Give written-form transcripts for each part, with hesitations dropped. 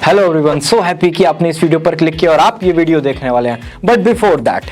Hello everyone, so happy कि आपने इस वीडियो पर क्लिक किया और आप ये वीडियो देखने वाले हैं। बट बिफोर दैट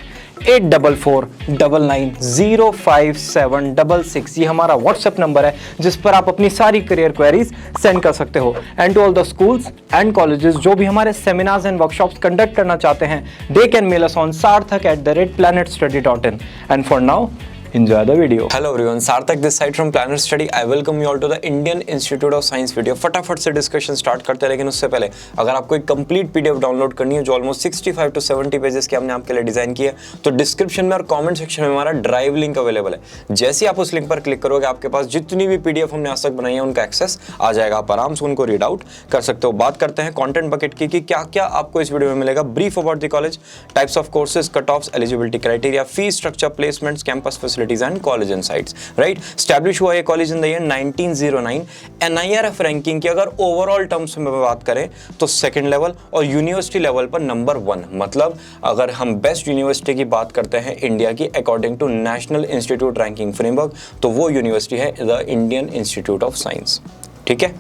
8449905766 ये हमारा व्हाट्सएप नंबर है जिस पर आप अपनी सारी करियर क्वेरीज सेंड कर सकते हो। And to all the schools and colleges जो भी हमारे सेमिनार्स एंड वर्कशॉप्स कंडक्ट करना चाहते हैं, they can mail us on sarthak@planetstudy.in। And for now enjoy the video. Hello everyone, Sarthak this side from Planet Study. I welcome you all to the Indian Institute of Science video. फटाफट से discussion start करते हैं, लेकिन उससे पहले अगर आपको एक कंप्लीट पीडीएफ डाउनलोड करनी है जो ऑलमोस्ट 65 to 70 पेजेस की हमने आपके लिए डिजाइन की है, तो डिस्क्रिप्शन में और कमेंट सेक्शन में हमारा ड्राइव लिंक अवेलेबल है। जैसे ही आप उस लिंक पर क्लिक करोगे, आपके पास जितनी भी पीडीएफ हमने आज तक बनाई है उनका एक्सेस आ जाएगा। आप आराम से उनको रीड आउट कर सकते हो। बात करते हैं कंटेंट बकेट की कि क्या क्या आपको इस वीडियो में मिलेगा। Brief about the college, types of courses, cut offs, eligibility criteria, fees structure, placements, campus facilities and college sites. Right, establish हुआ ये college in the year 1909। NIRF ranking की अगर ओवरऑल टर्म्स में बात करें तो सेकंड लेवल और university level पर नंबर 1। मतलब अगर हम बेस्ट यूनिवर्सिटी की बात करते हैं इंडिया की according to National Institute Ranking Framework, तो वो यूनिवर्सिटी है the Indian Institute of Science. ठीक है,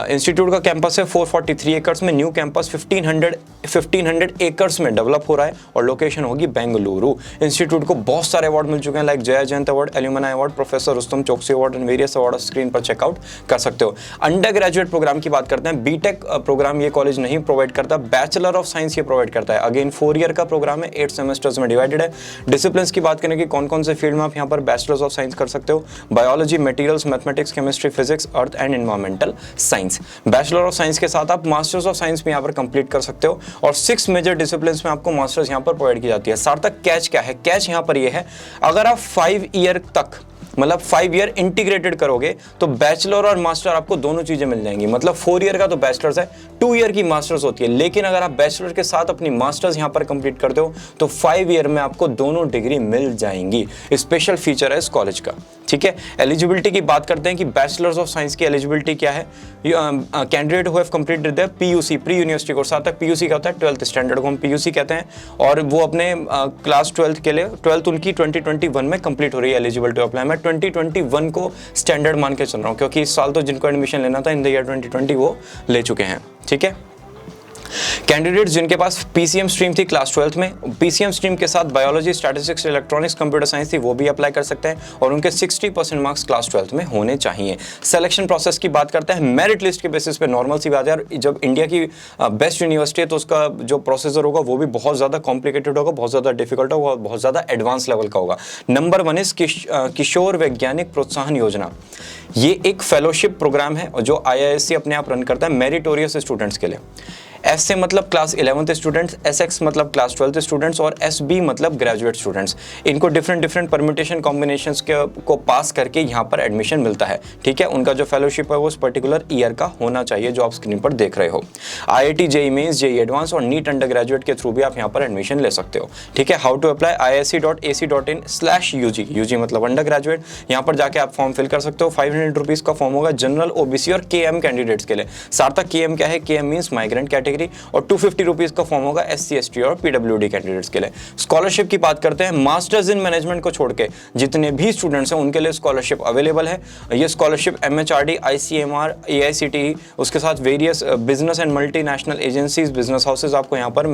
इंस्टीट्यूट का कैंपस है 443 एकर्स में, न्यू कैंपस 1500 एकर्स में डेवलप हो रहा है और लोकेशन होगी बेंगलुरु। इंस्टीट्यूट को बहुत सारे अवार्ड मिल चुके हैं, like Jaya Jayant award, alumni award, professor Rustam Chauksey award and various award screen पर चेकआउट कर सकते हो। अंडर ग्रेजुएट प्रोग्राम की बात करते हैं, बीटेक प्रोग्राम ये कॉलेज नहीं प्रोवाइड करता, बैचलर ऑफ साइंस ये प्रोवाइड करता है। अगेन 4 ईयर का प्रोग्राम है, 8 सेमेस्टर्स में डिवाइडेड है। डिसिप्लिन की बात करें कि कौन कौन से फील्ड में आप यहाँ पर बैचलर्स ऑफ साइंस कर सकते हो, biology, materials, mathematics, chemistry, physics, earth and environmental science. Bachelor of science के साथ आप मास्टर्स ऑफ साइंस भी यहाँ पर कंप्लीट कर सकते हो और 6 मेजर डिसिप्लिन्स में आपको मास्टर्स यहाँ पर प्रोवाइड की जाती है। सार्थक कैच क्या है? कैच यहाँ पर ये है, अगर आप 5 ईयर तक मतलब 5 ईयर इंटीग्रेटेड करोगे तो बैचलर और मास्टर आपको दोनों चीजें मिल जाएंगी। मतलब 4 ईयर का तो बैचलर्स है, 2 ईयर की मास्टर्स होती है। लेकिन अगर आप बैचलर के साथ अपनी मास्टर्स यहां पर कंप्लीट करते हो तो 5 ईयर में आपको दोनों डिग्री मिल जाएंगी। स्पेशल फीचर है इस कॉलेज का। ठीक है, एलिजिबिलिटी की बात करते हैं कि बैचलर्स ऑफ साइंस की एलिजिबिलिटी क्या है। Candidate who have completed the PUC pre university course, आता है PUC का होता है 12th स्टैंडर्ड को हम PUC कहते हैं, और वो अपने क्लास 12th के लिए 12th उनकी 2021 में कंप्लीट हो रही है एलिजिबल टू अप्लाई। मैं 2021 को स्टैंडर्ड मान के चल रहा हूँ क्योंकि इस साल तो जिनको एडमिशन लेना था इन द ईयर 2020 वो ले चुके हैं। ठीक है, कैंडिडेट्स जिनके पास PCM स्ट्रीम थी क्लास 12th में, PCM स्ट्रीम के साथ biology, statistics, electronics, computer science थी, वो भी अप्लाई कर सकते हैं और उनके 60% मार्क्स क्लास 12th में होने चाहिए। सिलेक्शन प्रोसेस की बात करते हैं, मेरिट लिस्ट के बेसिस पे नॉर्मल सी बात है यार, जब इंडिया की बेस्ट यूनिवर्सिटी है तो उसका जो प्रोसीजर होगा वो भी बहुत ज़्यादा कॉम्प्लिकेटेड होगा, बहुत ज़्यादा डिफिकल्ट होगा, बहुत ज़्यादा एडवांस लेवल का होगा। नंबर 1 इज किशोर वैज्ञानिक प्रोत्साहन योजना। ये एक फेलोशिप प्रोग्राम है जो IISc अपने आप रन करता है मेरिटोरियस स्टूडेंट्स के लिए। S से मतलब क्लास 11th स्टूडेंट्स, SX मतलब क्लास 12th स्टूडेंट्स और SB मतलब ग्रेजुएट स्टूडेंट्स। इनको डिफरेंट परम्यूटेशन कॉम्बिनेशंस को पास करके यहाँ पर एडमिशन मिलता है। ठीक है, उनका जो फेलोशिप है वो उस पर्टिकुलर ईयर का होना चाहिए जो आप स्क्रीन पर देख रहे हो। IIT, JEE mains, JEE advance और नीट अंडर ग्रेजुएट के थ्रू भी आप यहाँ पर एडमिशन ले सकते हो। ठीक है, how to apply, isc.ac.in/UG, UG मतलब अंडर ग्रेजुएट। यहाँ पर जाके आप फॉर्म फिल कर सकते हो। 500 रुपीज़ का फॉर्म होगा जनरल, OBC और KM कैंडिडेट्स के लिए। सार्थक KM क्या है? KM मीन्स माइग्रेंट कैटेगरी, और 250 रुपीज का फॉर्म होगा SC, ST और PWD कैंडिडेट्स के लिए। स्कॉलरशिप की बात करते हैं, मास्टर्स इन मैनेजमेंट को छोड़ के जितने भी स्टूडेंट्स हैं उनके लिए स्कॉलरशिप अवेलेबल है। ये स्कॉलरशिप MHRD, ICMR, AICTE, उसके साथ various business and multinational agencies, business houses आपको यहाँ पर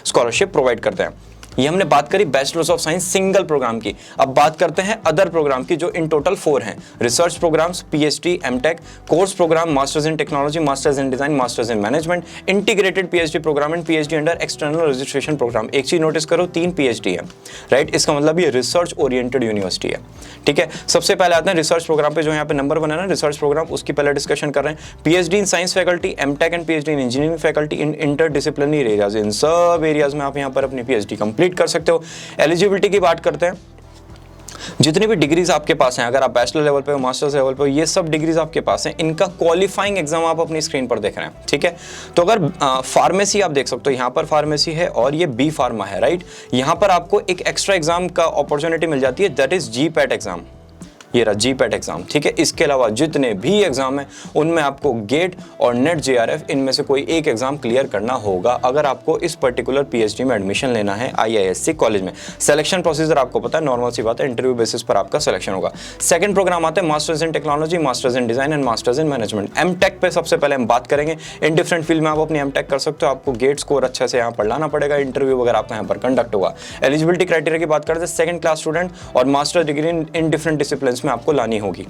स्कॉलरशिप प्रोवाइड करते हैं। ये हमने बात करी bachelors of science single programme की। अब बात करते हैं अदर प्रोग्राम की जो इन टोटल 4 हैं। Research programmes, PhD, MTech, course programme, masters in technology, masters in design, masters in management, integrated PhD programme and PhD under external registration programme. एक चीज नोटिस करो, 3 PhD है। राइट, इसका मतलब ये रिसर्च ओरिएंटेड यूनिवर्सिटी है। ठीक है, सबसे पहले आते हैं रिसर्च प्रोग्राम पे जो यहाँ पे नंबर 1 है ना, रिसर्च प्रोग्राम, उसकी पहले डिस्कशन कर रहे हैं। PhD in science faculty, MTech and PhD in engineering faculty in interdisciplinary areas. इन सब एरियाज में आप यहाँ पर अपनी PhD कंप्लीट कर सकते हो। एलिजिबिलिटी की बात करते हैं, जितनी भी डिग्रीज आपके पास हैं, अगर आप बैचलर लेवल पे हो, मास्टर्स लेवल पे हो, ये सब डिग्रीज आपके पास हैं, इनका क्वालिफाइंग एग्जाम आप अपनी स्क्रीन पर देख रहे हैं। ठीक है, तो अगर फार्मेसी आप देख सकते हो, यहाँ पर फार्मेसी है और ये B फार्मा है। राइट, यहाँ पर आपको एक एक्स्ट्रा एग्जाम का अपॉर्चुनिटी मिल जाती है, दैट इज GPAT एग्जाम। ये रहा जीपैट एग्जाम, ठीक है। इसके अलावा जितने भी एग्जाम हैं उनमें आपको गेट और नेट जेआरएफ इनमें से कोई एक एग्जाम क्लियर करना होगा अगर आपको इस पर्टिकुलर पीएचडी में एडमिशन लेना है आईआईएससी कॉलेज में। सिलेक्शन प्रोसीजर आपको पता है, नॉर्मल सी बात है, इंटरव्यू बेसिस पर आपका सिलेक्शन होगा। सेकंड प्रोग्राम आता है masters in technology, masters in design and masters in management. MTech पे सबसे पहले हम बात करेंगे। इन डिफरेंट फील्ड में आप अपनी एमटेक कर सकते हो, आपको गेट स्कोर अच्छे से यहाँ पर लाना पड़ेगा, इंटरव्यू वगैरह आपका यहाँ पर कंडक्ट होगा। एलिजिबिलिटी क्राइटेरिया की बात करते हैं, सेकंड क्लास स्टूडेंट और master degree in different discipline में आपको लानी होगी,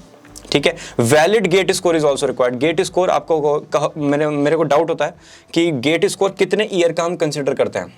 ठीक है। Valid GATE score is also required. GATE score आपको मेरे को डाउट होता है कि गेट स्कोर कितने ईयर का हम कंसिडर करते हैं।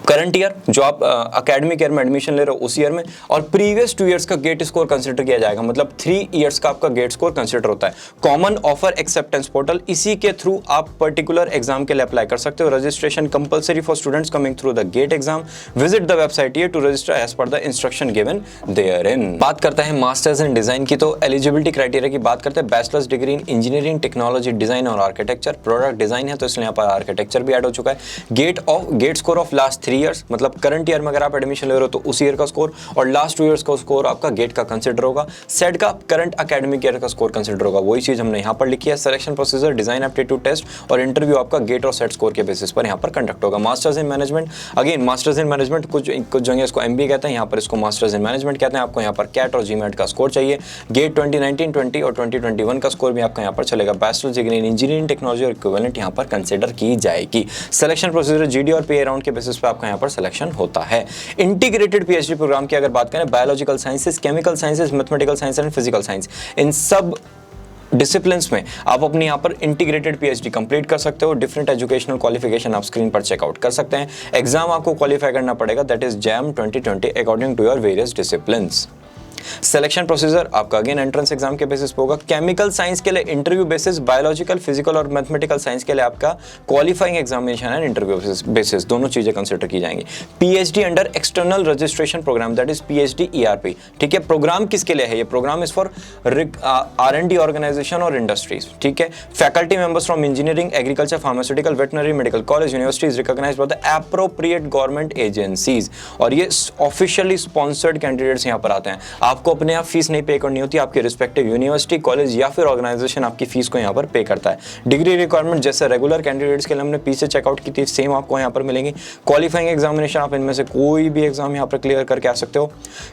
करंट ईयर जो आप एकेडमिक ईयर में एडमिशन ले रहे हो उस ईयर में, और प्रीवियस 2 इयर्स का गेट स्कोर कंसिडर किया जाएगा, मतलब 3 इयर्स का आपका गेट स्कोर कंसिडर होता है। कॉमन ऑफर एक्सेप्टेंस पोर्टल, इसी के थ्रू आप पर्टिकुलर एग्जाम के लिए अप्लाई कर सकते हो। Registration compulsory for students coming through the GATE exam. Visit the website here to register as per the instruction given therein. बात करते हैं मास्टर्स इन डिजाइन की, तो एलिजिबिलिटी क्राइटेरिया की बात करते हैं। Bachelors degree in engineering, technology, design और आर्किटेक्चर। प्रोडक्ट डिजाइन है तो इसलिए यहाँ पर आर्किटेक्चर भी ऐड हो चुका है। GATE score of last 3 years, मतलब करंट ईयर में अगर आप एडमिशन ले रहे हो तो उस ईयर का स्कोर, और लास्ट 2 इयर्स का स्कोर आपका गेट का कंसिडर होगा। सेट का करंट एकेडमिक ईयर का स्कोर कंसिडर होगा, वही चीज हमने यहाँ पर लिखी है। Selection procedure, design aptitude test और इंटरव्यू आपका गेट और सेट स्कोर के बेसिस पर यहाँ पर कंडक्ट होगा। Masters in management, again masters in management कुछ जगह इसको एमबीए कहते हैं, यहाँ पर इसको मास्टर्स इन मैनेजमेंट कहते हैं। आपको यहाँ पर कैट और जीमेट का स्कोर चाहिए। गेट 2019, 20 और 2021 का स्कोर भी आपका यहाँ पर चलेगा। Bachelors degree in engineering, technology और इक्विवेलेंट यहाँ पर कंसिडर की जाएगी। सिलेक्शन प्रोसीजर जीडी और पीए राउंड के बेसिस पर आपका यहाँ पर सिलेक्शन होता है। इंटीग्रेटेड पीएचडी प्रोग्राम की अगर बात करें, biological sciences, chemical sciences, mathematical science and physical science, इन सब डिसिप्लिन्स में आप अपनी यहाँ पर इंटीग्रेटेड पीएचडी कंप्लीट कर सकते हो। डिफरेंट एजुकेशनल क्वालिफिकेशन आप स्क्रीन पर चेकआउट कर सकते हैं। एग्जाम आपको क्वालिफाई करना पड़ेगा, that is JAM 2020 according to your various disciplines. Selection procedure आपका अगेन एंट्रेंस एग्जाम के बेसिस पे होगा। केमिकल साइंस के लिए इंटरव्यू बेसिस, बायोलॉजिकल, फिजिकल और मैथमेटिकल साइंस के लिए आपका qualifying examination and interview basis दोनों चीजें कंसिडर की जाएंगी। PhD under external registration programme, that is PhD ERP, ठीक है। प्रोग्राम किसके लिए है? ये programme is for R&D organisation और इंडस्ट्रीज, ठीक है। Faculty members from engineering, agriculture, pharmaceutical, veterinary, medical college, universities recognised by the appropriate government agencies, और ये ऑफिशियली स्पॉन्सर्ड कैंडिडेट्स यहाँ पर आते हैं। आपको अपने आप फीस नहीं पे करनी होती, आपके रिस्पेक्टिव यूनिवर्सिटी, कॉलेज या फिर ऑर्गेनाइजेशन आपकी फीस को यहाँ पर पे करता है। डिग्री रिक्वायरमेंट जैसे रेगुलर कैंडिडेट्स के लिए हमने पीछे चेकआउट की थी, सेम आपको यहाँ पर मिलेंगी। क्वालिफाइंग एग्जामिनेशन, आप इनमें से कोई भी एग्जाम यहाँ पर क्लियर करके आ सकते हो।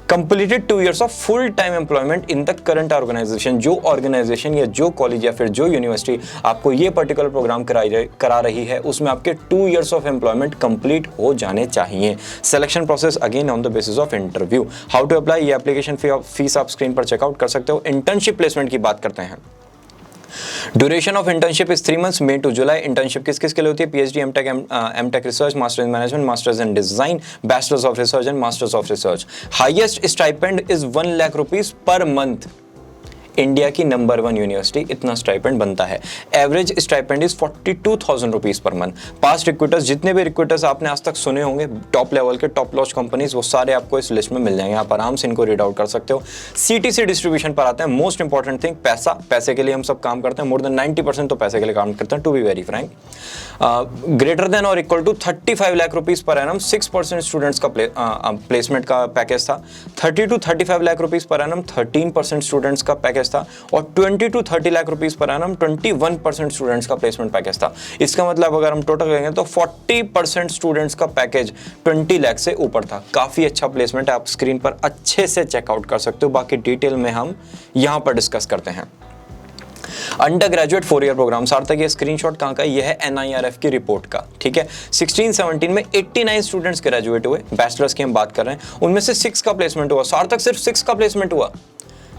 Completed 2 years of full time employment in the current organisation, जो ऑर्गेनाइजेशन या जो कॉलेज या फिर जो यूनिवर्सिटी आपको ये पर्टिकुलर प्रोग्राम करा रही है उसमें आपके 2 इयर्स ऑफ एम्प्लॉयमेंट कंप्लीट हो जाने चाहिए। Selection process again on the basis of interview. How to apply, ये एप्लीकेशन फीस आप स्क्रीन पर चेकआउट कर सकते हो। इंटर्नशिप प्लेसमेंट की बात करते हैं। Duration of internship is 3 months, May to July। Internship किस किस के लिए होती है? PhD, MTech research, masters in management, masters in design, bachelors of research and masters of research. Highest stipend is 1 lakh rupees per month. India की number 1 university इतना stipend बनता है। Average stipend is 42,000 rupees per month. Past recruiters, जितने भी recruiters आपने आज तक सुने होंगे, टॉप लेवल के, टॉप लॉन्च कंपनीज, वो सारे आपको इस लिस्ट में मिल जाएंगे। आप आराम से इनको रीड आउट कर सकते हो। सीटीसी डिस्ट्रीब्यूशन पर आते हैं। मोस्ट इंपॉर्टेंट थिंग, पैसे के लिए हम सब काम करते हैं। मोर देन 90% तो पैसे के लिए काम करते हैं, to be very frank. Greater than और equal to 35 lakh rupees per annum 6% students का प्लेसमेंट का पैकेज था। 30 to 35 lakh rupees per annum 13% students का पैकेज था, और 20 to 30 lakh rupees per annum 21% students का प्लेसमेंट पैकेज था। इसका मतलब अगर हम टोटल करेंगे तो 40% स्टूडेंट्स का पैकेज 20 लाख से ऊपर था। काफी अच्छा प्लेसमेंट है, आप स्क्रीन पर अच्छे से चेकआउट कर सकते हो। बाकी डिटेल में हम यहां पर डिस्कस करते हैं। अंडर ग्रेजुएट 4 ईयर प्रोग्राम, सार्थक ये स्क्रीनशॉट कहां का? ये है NIRF की रिपोर्ट का, ठीक है। 16-17 में 89 स्टूडेंट्स ग्रेजुएट हुए। बैचलर्स की हम बात कर रहे हैं, उनमें से 6 का प्लेसमेंट हुआ। सार्थक सिर्फ 6 का प्लेसमेंट हुआ।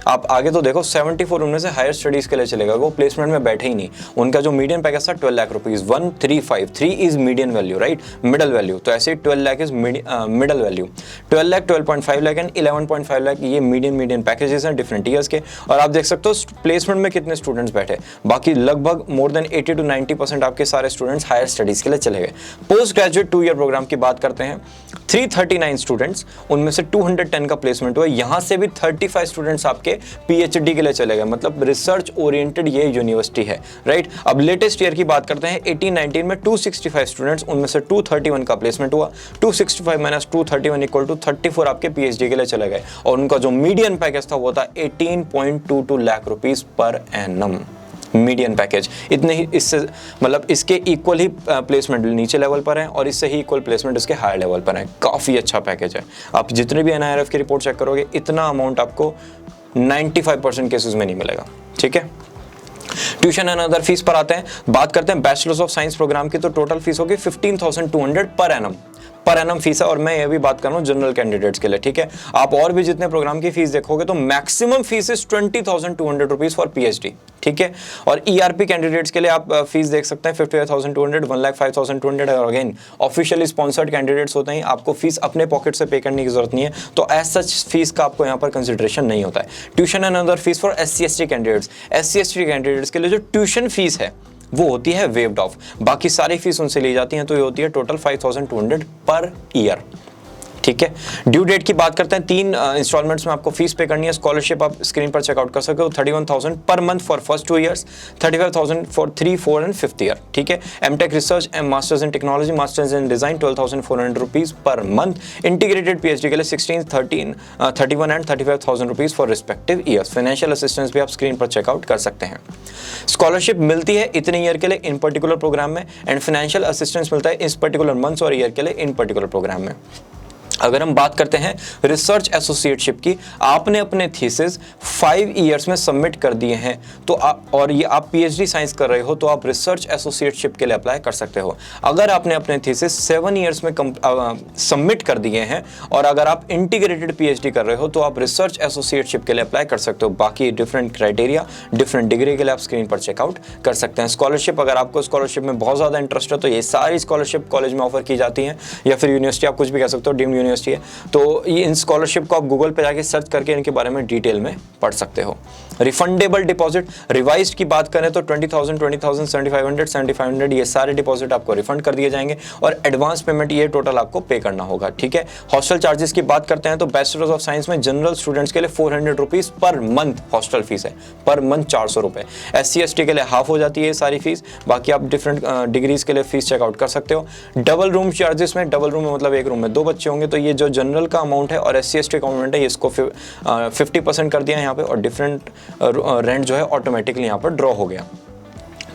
आप आगे तो देखो 74 उनमें से हायर स्टडीज के लिए चलेगा, वो प्लेसमेंट में बैठे ही नहीं। उनका जो मीडियन पैकेज था 12 lakh rupees, 1353 is median value, right, middle value. तो ऐसे ही 12 lakh is middle value. 12 lakh, 12.5 lakh and 11.5 lakh ये मीडियन पैकेजेस हैं डिफरेंट ईयर्स के। और आप देख सकते हो प्लेसमेंट में कितने स्टूडेंट्स बैठे। बाकी लगभग मोर देन 80 to 90% आपके सारे स्टूडेंट्स हायर स्टडीज के लिए चले गए। पोस्ट ग्रेजुएट 2 ईयर प्रोग्राम की बात करते हैं। 339 स्टूडेंट्स, उनमें से 210 का प्लेसमेंट हुआ। यहां से भी 35 स्टूडेंट्स आपके PhD के लिए चले गए, मतलब रिसर्च ओरिएंटेड ये यूनिवर्सिटी है, राइट। अब लेटेस्ट ईयर की बात करते हैं, 18-19 में 265 स्टूडेंट्स, उनमें से 231 का प्लेसमेंट हुआ। 265 माइनस 231 इक्वल टू 34 आपके PhD के लिए चले गए, और उनका जो मीडियन पैकेज था वो था 18.22 lakh rupees per annum, median package. इतने ही, इससे मतलब इसके इक्वल ही प्लेसमेंट नीचे लेवल पर है और इससे ही इक्वल प्लेसमेंट इसके हायर लेवल पर है। काफ़ी अच्छा पैकेज है। आप जितने भी NIRF की रिपोर्ट चेक करोगे, इतना अमाउंट आपको 95% केसेस में नहीं मिलेगा, ठीक है। ट्यूशन एंड अदर फीस पर आते हैं, बात करते हैं बैचलर्स ऑफ साइंस प्रोग्राम की, तो टोटल फीस होगी 15,200 पर एनम फीस है, और मैं ये भी बात कर रहा हूँ जनरल कैंडिडेट्स के लिए, ठीक है। आप और भी जितने प्रोग्राम की फीस देखोगे तो maximum fees is 20,200 rupees for PhD, ठीक है। और ERP कैंडिडेट्स के लिए आप फीस देख सकते हैं 55,200, 1,05,200, और अगेन ऑफिशियली स्पॉन्सर्ड कैंडिडेट्स होते हैं, आपको फीस अपने पॉकेट से पे करने की जरूरत नहीं है, तो एज सच फीस का आपको यहाँ पर कंसिडरेशन नहीं होता है। Tuition and other fees for SC/ST candidates, SC/ST candidates के लिए जो ट्यूशन फीस है वो होती है वेव्ड ऑफ, बाकी सारी फीस उनसे ली जाती है, तो ये होती है टोटल 5,200 पर ईयर, ठीक है। ड्यू डेट की बात करते हैं, 3 इंस्टॉलमेंट्स में आपको फीस पे करनी है। स्कॉलरशिप आप स्क्रीन पर चेकआउट कर सकते हो, 31,000 per month for first 2 years, 35,000 for 3, 4 and 5th year, ठीक है। MTech research and masters in technology, masters in design 12,400 rupees per month. Integrated PhD के लिए 16, 13, 31 and 35,000 rupees for respective years. Financial assistance भी आप screen पर checkout कर सकते हैं। स्कॉलरशिप मिलती है इतने ईयर के लिए इन पर्टिकुलर प्रोग्राम में, एंड फाइनेंशियल असिस्टेंस मिलता है इस पर्टिकुलर मंथ्स और ईयर के लिए इन पर्टिकुलर प्रोग्राम में। अगर हम बात करते हैं रिसर्च एसोसिएटशिप की, आपने अपने थीसिस 5 इयर्स में सबमिट कर दिए हैं, तो और ये आप PhD साइंस कर रहे हो, तो आप रिसर्च एसोसिएटशिप के लिए अप्लाई कर सकते हो। अगर आपने अपने थीसिस 7 इयर्स में सबमिट कर दिए हैं, और अगर आप इंटीग्रेटेड PhD कर रहे हो, तो आप रिसर्च एसोसिएटशिप के लिए अप्लाई कर सकते हो। बाकी डिफरेंट क्राइटेरिया, डिफरेंट डिग्री के लिए आप स्क्रीन पर चेकआउट कर सकते हैं। स्कॉलरशिप, अगर आपको स्कॉलरशिप में बहुत ज़्यादा इंटरेस्ट है, तो ये सारी स्कॉलरशिप कॉलेज में ऑफर की जाती हैं, या फिर यूनिवर्सिटी, आप कुछ भी कह सकते हो, डीम्ड यूनिवर्सिटी है, तो ये इन स्कॉलरशिप को आप गूगल पे जाके सर्च करके इनके बारे में डिटेल में पढ़ सकते हो। रिफंडेबल डिपॉजिट, रिवाइज्ड की बात करें तो 20,000, 20,000, 7,500, 7,500 ये सारे डिपॉजिट आपको रिफंड कर दिए जाएंगे, और एडवांस पेमेंट ये टोटल आपको पे करना होगा, ठीक है। हॉस्टल चार्जेस की बात करते हैं तो बैचलर्स ऑफ साइंस में जनरल स्टूडेंट्स के लिए 400 rupees per month hostel fees है, पर मंथ 400 रुपए। SC/ST के लिए हाफ हो जाती है सारी फीस, बाकी आप डिफरेंट डिग्रीज के लिए फीस चेकआउट कर सकते हो। डबल रूम चार्जेस में, डबल रूम में मतलब एक रूम में 2 बच्चे होंगे, तो ये जो जनरल का अमाउंट है और SC/ST का अमाउंट है, ये इसको 50% कर दिया है यहाँ पे, और डिफरेंट रेंट जो है ऑटोमेटिकली यहाँ पर ड्रॉ हो गया।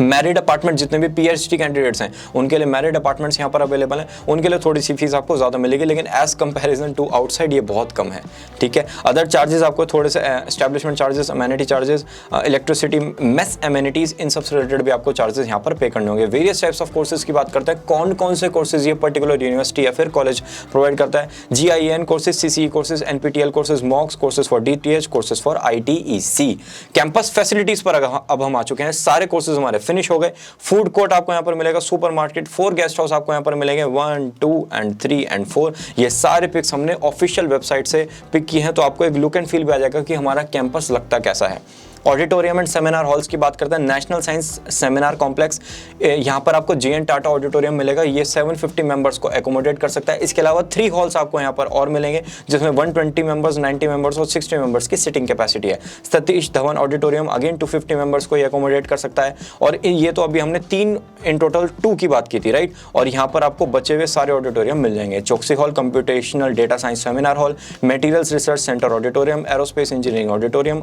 मैरिड अपार्टमेंट, जितने भी PhD कैंडिडेट्स हैं उनके लिए मैरिड अपार्टमेंट्स यहाँ पर अवेलेबल हैं, उनके लिए थोड़ी सी फीस आपको ज़्यादा मिलेगी, लेकिन एज कंपैरिजन टू आउटसाइड ये बहुत कम है, ठीक है। अदर चार्जेस आपको थोड़े से establishment charges, amenity charges, electricity, mess amenities, इन सब से रिलेटेड भी आपको चार्जेस यहाँ पर पे करने होंगे। वेरियस टाइप्स ऑफ कोर्सेज की बात करते हैं, कौन कौन से कोर्सेज ये पर्टिकुलर यूनिवर्सिटी या फिर कॉलेज प्रोवाइड करता है। GIEN courses, CCE courses, NPTEL courses, मॉक्स courses for DTH, courses for ITEC। Campus facilities पर अब हम आ चुके हैं, सारे कोर्सेज हमारे फिनिश हो गए। फूड कोर्ट आपको यहाँ पर मिलेगा, सुपरमार्केट, 4 गेस्ट हाउस आपको यहाँ पर मिलेंगे, 1, 2 एंड 3 एंड 4। ये सारे पिक्स हमने ऑफिशियल वेबसाइट से पिक किए हैं, तो आपको एक लुक एंड फील भी आ जाएगा कि हमारा कैंपस लगता कैसा है। ऑडिटोरियम एंड सेमिनार हॉल्स की बात करते हैं, नेशनल साइंस सेमिनार कॉम्प्लेक्स, यहाँ पर आपको JN टाटा ऑडिटोरियम मिलेगा, ये 750 मेंबर्स को एकोमोडेट कर सकता है। इसके अलावा 3 हॉल्स आपको यहाँ पर और मिलेंगे, जिसमें 120 मेंबर्स, 90 मेंबर्स और 60 मेंबर्स की सिटिंग कैपेसिटी है। Satish Dhawan auditorium again 250 members को एकोमोडेट कर सकता है, और ये तो अभी हमने 3 इन टोटल 2 की बात की थी, राइट। और यहाँ पर आपको बचे हुए सारे ऑडिटोरियम मिल जाएंगे। चौकसी hall computational data science seminar hall, materials research centre auditorium, aerospace engineering auditorium,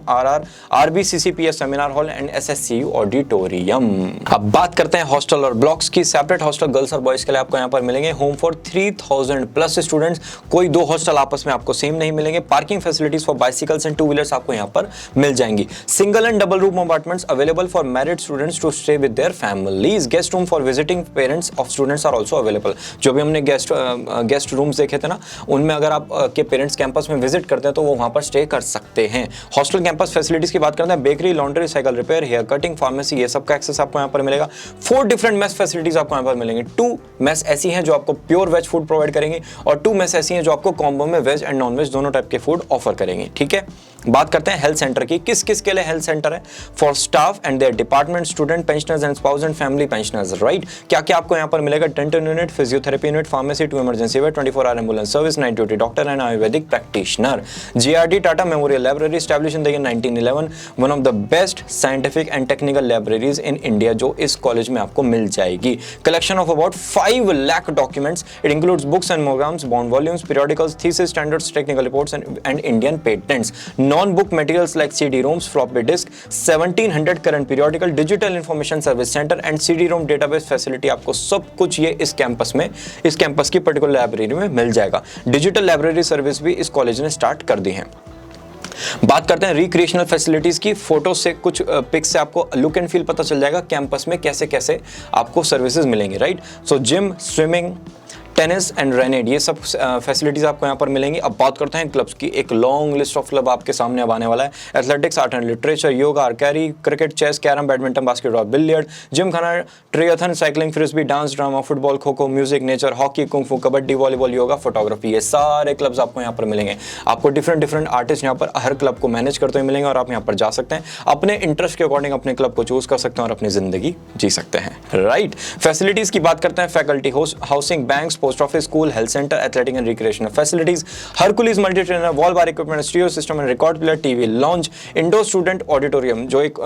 RBCCPS seminar hall and SSCU auditorium. अब बात करते हैं हॉस्टल और ब्लॉक्स की। सेपरेट हॉस्टल गर्ल्स और बॉयज के लिए आपको यहाँ पर मिलेंगे, होम फॉर 3,000 प्लस स्टूडेंट्स, कोई 2 हॉस्टल आपस में आपको सेम नहीं मिलेंगे। Parking facilities for bicycles and 2 wheelers आपको यहाँ पर मिल जाएंगी। Single and double room apartments available for married students to stay with their families. Guest room for visiting parents of students are also available. जो भी हमने गेस्ट रूम्स देखे थे ना, उनमें अगर आप के पेरेंट्स कैंपस में विजिट करते हैं तो वो वहाँ पर स्टे कर सकते हैं। हॉस्टल कैंपस फैसिलिटीज की बात करते हैं, bakery, laundry, cycle repair, hair cutting, pharmacy, ये सब का एक्सेस आपको यहाँ पर मिलेगा। 4 डिफरेंट मेस फैसिलिटीज आपको यहाँ पर मिलेंगे। 2 मेस ऐसी हैं जो आपको प्योर वेज फूड प्रोवाइड करेंगे, और 2 मेस ऐसी हैं जो आपको कॉम्बो में वेज एंड नॉन वेज दोनों टाइप के फूड ऑफर करेंगे, ठीक है। बात करते हैं हेल्थ सेंटर की। किस किस के लिए हेल्थ सेंटर है? For staff and their department, student, pensioners and spouse and family pensioners, right. क्या क्या आपको यहाँ पर मिलेगा? Dental unit, physiotherapy unit, pharmacy, 2 emergency where, 24 hour ambulance service, night duty doctor and ayurvedic practitioner. GRD Tata memorial library establish in the year 1911, one of the best scientific and technical libraries in India, जो इस college में आपको मिल जाएगी। Collection of about 5 lakh documents, it includes books and monographs, bound volumes, periodicals, thesis, standards, technical reports and Indian patents. Non-book materials like CD-ROMs, floppy disk, 1700 current periodical, digital information service center and CD-ROM database facility, आपको सब कुछ ये इस campus की particular library में मिल जाएगा। Digital library service भी इस कॉलेज ने स्टार्ट कर दी है। बात करते हैं रिक्रिएशनल फैसिलिटीज की। फोटो से कुछ पिक्स से आपको लुक एंड फील पता चल जाएगा कैंपस में कैसे कैसे आपको सर्विसेज मिलेंगे, right. So gym, swimming, tennis and रेनेड, ये सब फैसिलिटीज आपको यहाँ पर मिलेंगी। अब बात करते हैं क्लब्स की। एक लॉन्ग लिस्ट ऑफ क्लब आपके सामने अब आने वाला है। Athletics, art and literature, yoga, archery, cricket, chess, carrom, badminton, basketball, billiard, gymkhana, triathlon, cycling, frisbee, dance, drama, football, kho kho, music, nature, hockey, kung फू, कबड्डी, वॉलीबॉल, योगा, फोटोग्राफी, ये सारे क्लब्स आपको यहाँ पर मिलेंगे। आपको डिफरेंट आर्टिस्ट यहाँ पर हर क्लब को मैनेज करते हुए मिलेंगे और आप यहाँ पर जा सकते हैं, अपने इंटरेस्ट के अकॉर्डिंग अपने क्लब को चूज कर सकते हैं और अपनी जिंदगी जी सकते हैं, राइट। फैसिलिटीज की बात करते हैं। Faculty, housing, banks, post office, school, health centre, athletic and recreational facilities, Hercules multi trainer, wall bar equipment, stereo system and record player, TV, launch, indoor student auditorium, जो एक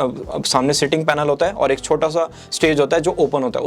सामने सिटिंग पैनल होता है और एक छोटा सा स्टेज होता है जो ओपन होता है,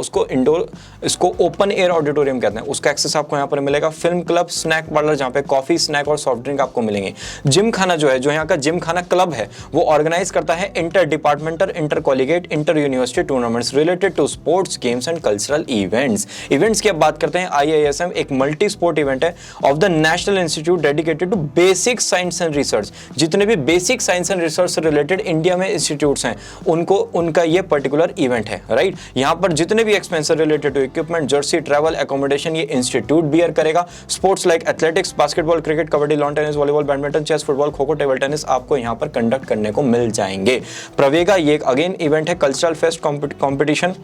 इसको ओपन एयर ऑडिटोरियम कहते हैं। उसका एक्सेस आपको यहाँ पर मिलेगा। फिल्म क्लब, स्नैक पार्लर, जहाँ पे कॉफी, स्नैक और सॉफ्ट ड्रिंक आपको मिलेंगे। जिम खाना जो है, जो यहाँ का जिम खाना क्लब है, वो ऑर्गेनाइज करता है inter departmental, inter collegiate, inter university tournaments related to sports, games and cultural events की अब बात करते हैं। IISM एक मल्टी स्पोर्ट इवेंट है of the national institute dedicated to basic science and research. जितने भी बेसिक साइंस एंड रिसर्च से रिलेटेड इंडिया में इंस्टीट्यूट्स हैं, उनका ये पर्टिकुलर इवेंट है, राइट। यहाँ पर जितने भी expense related to equipment, jersey, travel, accommodation, ये इंस्टीट्यूट बियर करेगा। Sports like athletics, basketball, cricket, kabaddi, lawn tennis, volleyball, badminton, chess, football, kho kho, table tennis आपको यहाँ पर कंडक्ट करने को मिल जाएंगे। प्रवेगा ये अगेन इवेंट है, cultural fest competition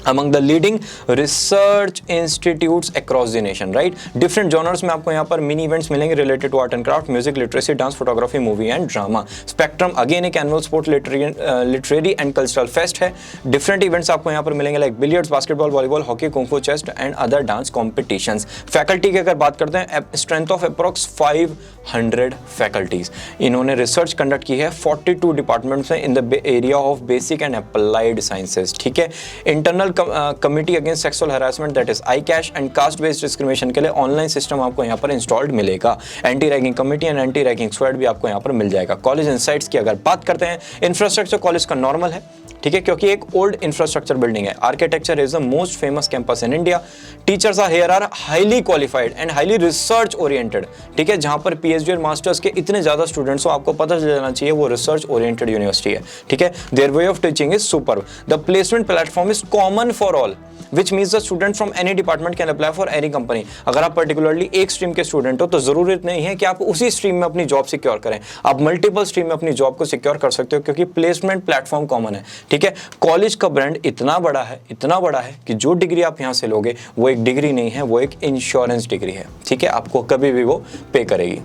among the leading research institutes across the nation, right? Different genres में आपको यहाँ पर मिनी इवेंट्स मिलेंगे related to art and craft, music, literacy, dance, photography, movie and drama. Spectrum again एक annual sport literary and cultural fest है। Different events आपको यहाँ पर मिलेंगे like billiards, basketball, volleyball, hockey, kung fu, chess and other dance competitions. Faculty की अगर बात करते हैं, strength of approx 500 faculties. इन्होंने research conduct की है 42 डिपार्टमेंट्स में in the area of basic and applied sciences, ठीक है। Internal committee against sexual harassment, that is ICASH and caste based discrimination के लिए ऑनलाइन सिस्टम आपको यहाँ पर इंस्टॉल्ड मिलेगा। Anti ragging committee and anti ragging squad भी आपको यहाँ पर मिल जाएगा। कॉलेज इनसाइट्स की अगर बात करते हैं, इंफ्रास्ट्रक्चर कॉलेज का नॉर्मल है, ठीक है, क्योंकि एक ओल्ड इंफ्रास्ट्रक्चर बिल्डिंग है। Architecture is the most famous campus in India. Teachers are here are highly qualified and highly research oriented, ठीक है। जहां पर PhD और मास्टर्स के इतने ज्यादा स्टूडेंट्स हो, आपको पता चल जाना चाहिए वो रिसर्च ओरिएंटेड यूनिवर्सिटी है, ठीक है। Their way of teaching is super. The placement platform is common for all, which means the student from any department can apply for any company. अगर आप पर्टिकुलरली एक स्ट्रीम के स्टूडेंट हो तो जरूरत नहीं है कि आप उसी स्ट्रीम में अपनी जॉब सिक्योर करें, आप मल्टीपल स्ट्रीम में अपनी जॉब को सिक्योर कर सकते हो, क्योंकि प्लेसमेंट प्लेटफॉर्म कॉमन है, ठीक है। कॉलेज का ब्रांड इतना बड़ा है कि जो डिग्री आप यहाँ से लोगे वो एक डिग्री नहीं है, वो एक इंश्योरेंस डिग्री है, ठीक है। आपको कभी भी वो पे करेगी,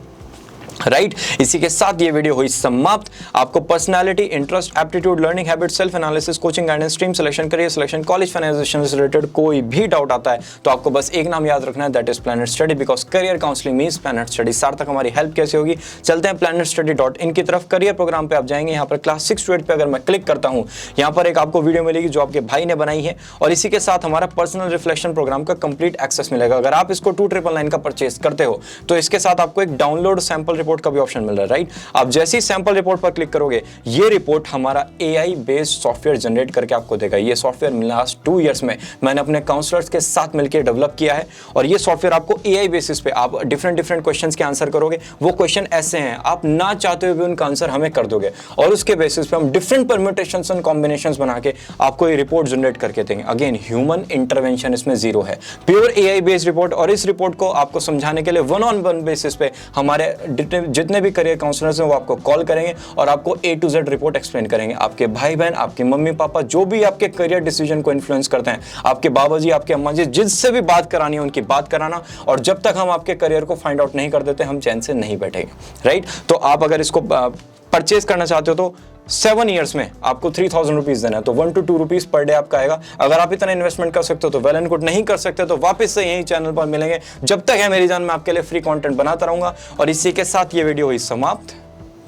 राइट। इसी के साथ ये वीडियो हुई समाप्त। आपको personality, interest, aptitude, learning habit, self analysis, coaching guidance, stream selection, career selection, college फाइनेंशिएशन से रिलेटेड कोई भी डाउट आता है तो आपको बस एक नाम याद रखना है, that is planet study, because career counselling means planet study. सार्थक हमारी हेल्प कैसे होगी, चलते हैं planetstudy.in की तरफ। करियर प्रोग्राम पे आप जाएंगे, यहाँ पर क्लास 6 to 8 पे अगर मैं क्लिक करता हूँ, यहाँ पर एक आपको वीडियो मिलेगी जो आपके भाई ने बनाई है, और इसी के साथ हमारा पर्सनल रिफ्लेक्शन प्रोग्राम का कंप्लीट एक्सेस मिलेगा। अगर आप इसको 2999 का परचेज करते हो तो इसके साथ आपको एक डाउनलोड सैंपल रिपोर्ट का भी ऑप्शन मिल रहा है, राइट। आप जैसे ही सैंपल रिपोर्ट पर क्लिक करोगे, ये रिपोर्ट हमारा AI बेस्ड सॉफ्टवेयर जनरेट करके आपको देगा। ये सॉफ्टवेयर लास्ट 2 इयर्स में मैंने अपने काउंसलर्स के साथ मिलकर डेवलप किया है, और ये सॉफ्टवेयर आपको AI बेसिस पे आप डिफरेंट क्वेश्चंस के आंसर करोगे। वो क्वेश्चन ऐसे हैं, आप ना चाहते हुए भी उनका आंसर हमें कर दोगे, और उसके बेसिस पे हम डिफरेंट परम्यूटेशंस एंड कॉम्बिनेशंस बना के आपको ये रिपोर्ट जनरेट करके देंगे। अगेन ह्यूमन इंटरवेंशन इसमें जीरो है, प्योर AI बेस्ड रिपोर्ट। और इस रिपोर्ट को आपको समझाने के लिए 1-on-1 बेसिस पे हमारे जितने भी करियर काउंसलर्स हैं वो आपको कॉल करेंगे और आपको A to Z report explain करेंगे। आपके भाई बहन, आपके मम्मी पापा जो भी आपके करियर डिसीजन को इन्फ्लुएंस करते हैं, आपके बाबा जी, आपके अम्मा जी, जिससे भी बात करानी है उनकी बात कराना। और जब तक हम आपके करियर को फाइंड आउट नहीं कर देते हम चैन से नहीं बैठेंगे, राइट। तो आप अगर इसको परचेज करना चाहते हो तो 7 ईयर्स में आपको 3000 रुपीज देना है, तो 1 to 2 रुपीज पर डे आपका आएगा। अगर आप इतना इन्वेस्टमेंट कर सकते हो तो वेल एंड गुड, नहीं कर सकते तो वापस से यही चैनल पर मिलेंगे। जब तक है मेरी जान मैं आपके लिए फ्री कंटेंट बनाता रहूंगा। और इसी के साथ ये वीडियो हुई समाप्त।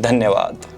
धन्यवाद।